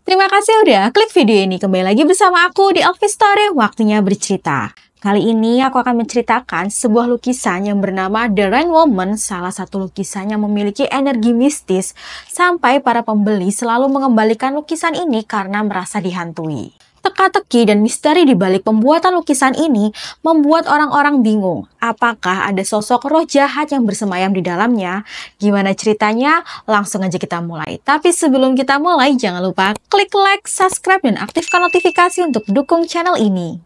Terima kasih udah klik video ini. Kembali lagi bersama aku di Elvi Story, waktunya bercerita. Kali ini aku akan menceritakan sebuah lukisan yang bernama The Rain Woman, salah satu lukisan yang memiliki energi mistis sampai para pembeli selalu mengembalikan lukisan ini karena merasa dihantui. Teka-teki dan misteri di balik pembuatan lukisan ini membuat orang-orang bingung. Apakah ada sosok roh jahat yang bersemayam di dalamnya? Gimana ceritanya? Langsung aja kita mulai. Tapi sebelum kita mulai, jangan lupa klik like, subscribe, dan aktifkan notifikasi untuk dukung channel ini.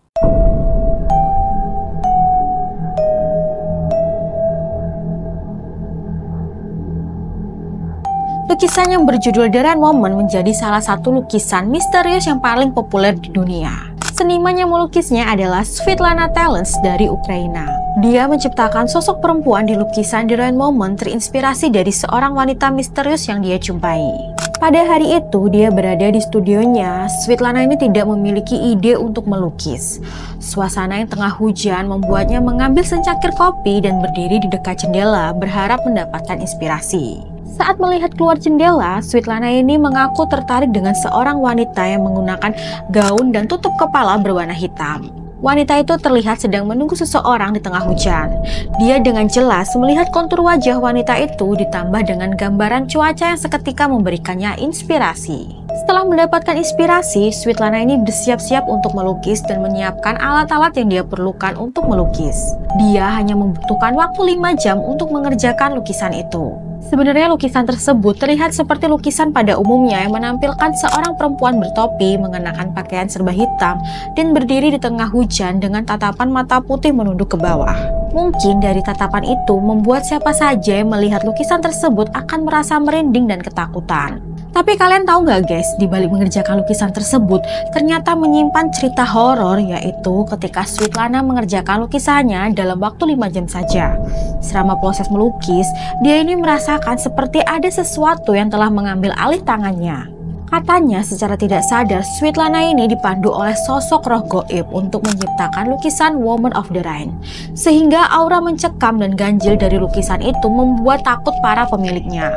Lukisan yang berjudul The Rain Woman menjadi salah satu lukisan misterius yang paling populer di dunia. Seniman yang melukisnya adalah Svetlana Talents dari Ukraina. Dia menciptakan sosok perempuan di lukisan The Rain Woman terinspirasi dari seorang wanita misterius yang dia jumpai. Pada hari itu, dia berada di studionya. Svetlana ini tidak memiliki ide untuk melukis. Suasana yang tengah hujan membuatnya mengambil secangkir kopi dan berdiri di dekat jendela berharap mendapatkan inspirasi. Saat melihat keluar jendela, Svetlana ini mengaku tertarik dengan seorang wanita yang menggunakan gaun dan tutup kepala berwarna hitam. Wanita itu terlihat sedang menunggu seseorang di tengah hujan. Dia dengan jelas melihat kontur wajah wanita itu ditambah dengan gambaran cuaca yang seketika memberikannya inspirasi. Setelah mendapatkan inspirasi, Svetlana ini bersiap-siap untuk melukis dan menyiapkan alat-alat yang dia perlukan untuk melukis. Dia hanya membutuhkan waktu 5 jam untuk mengerjakan lukisan itu. Sebenarnya lukisan tersebut terlihat seperti lukisan pada umumnya yang menampilkan seorang perempuan bertopi, mengenakan pakaian serba hitam, dan berdiri di tengah hujan dengan tatapan mata putih menunduk ke bawah. Mungkin dari tatapan itu membuat siapa saja yang melihat lukisan tersebut akan merasa merinding dan ketakutan. Tapi kalian tahu nggak guys, di balik mengerjakan lukisan tersebut ternyata menyimpan cerita horor, yaitu ketika Svetlana mengerjakan lukisannya dalam waktu 5 jam saja. Selama proses melukis, dia ini merasakan seperti ada sesuatu yang telah mengambil alih tangannya. Katanya secara tidak sadar, Svetlana ini dipandu oleh sosok roh goib untuk menciptakan lukisan Woman of the Rain. Sehingga aura mencekam dan ganjil dari lukisan itu membuat takut para pemiliknya.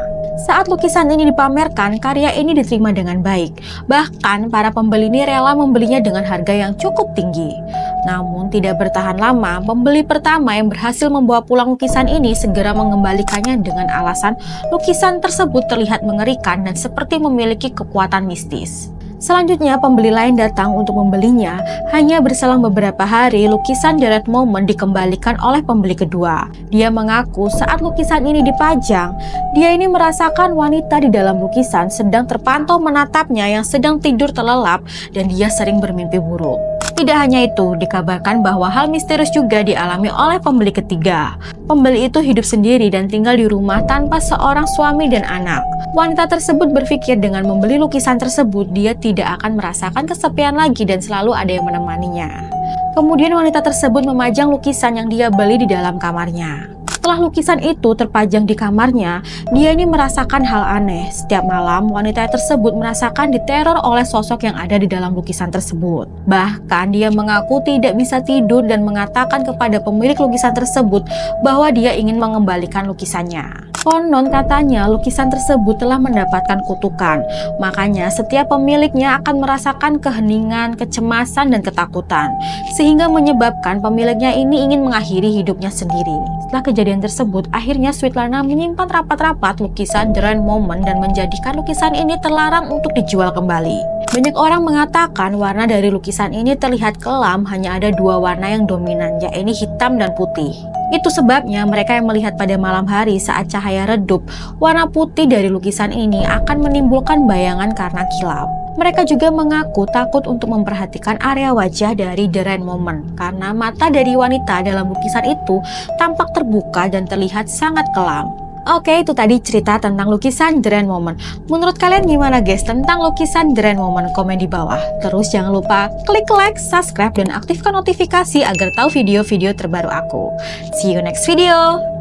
Saat lukisan ini dipamerkan, karya ini diterima dengan baik. Bahkan para pembeli ini rela membelinya dengan harga yang cukup tinggi. Namun tidak bertahan lama, pembeli pertama yang berhasil membawa pulang lukisan ini segera mengembalikannya dengan alasan lukisan tersebut terlihat mengerikan dan seperti memiliki kekuatan mistis. Selanjutnya, pembeli lain datang untuk membelinya. Hanya berselang beberapa hari, lukisan The Rain Woman dikembalikan oleh pembeli kedua. Dia mengaku saat lukisan ini dipajang, dia ini merasakan wanita di dalam lukisan sedang terpantau menatapnya yang sedang tidur terlelap dan dia sering bermimpi buruk. Tidak hanya itu, dikabarkan bahwa hal misterius juga dialami oleh pembeli ketiga. Pembeli itu hidup sendiri dan tinggal di rumah tanpa seorang suami dan anak. Wanita tersebut berpikir dengan membeli lukisan tersebut, dia tidak akan merasakan kesepian lagi dan selalu ada yang menemaninya. Kemudian wanita tersebut memajang lukisan yang dia beli di dalam kamarnya. Setelah lukisan itu terpajang di kamarnya, dia ini merasakan hal aneh. Setiap malam, wanita tersebut merasakan diteror oleh sosok yang ada di dalam lukisan tersebut. Bahkan dia mengaku tidak bisa tidur dan mengatakan kepada pemilik lukisan tersebut bahwa dia ingin mengembalikan lukisannya. Konon katanya lukisan tersebut telah mendapatkan kutukan, makanya setiap pemiliknya akan merasakan keheningan, kecemasan, dan ketakutan, sehingga menyebabkan pemiliknya ini ingin mengakhiri hidupnya sendiri. Setelah kejadian tersebut, akhirnya Svetlana menyimpan rapat-rapat lukisan The Rain Woman dan menjadikan lukisan ini terlarang untuk dijual kembali. Banyak orang mengatakan warna dari lukisan ini terlihat kelam, hanya ada 2 warna yang dominan, yaitu hitam dan putih. Itu sebabnya mereka yang melihat pada malam hari saat cahaya redup, warna putih dari lukisan ini akan menimbulkan bayangan karena kilap. Mereka juga mengaku takut untuk memperhatikan area wajah dari The Rain Woman karena mata dari wanita dalam lukisan itu tampak terbuka dan terlihat sangat kelam. Oke, itu tadi cerita tentang lukisan The Rain Woman. Menurut kalian gimana guys tentang lukisan The Rain Woman? Komen di bawah. Terus jangan lupa klik like, subscribe, dan aktifkan notifikasi agar tahu video-video terbaru aku. See you next video.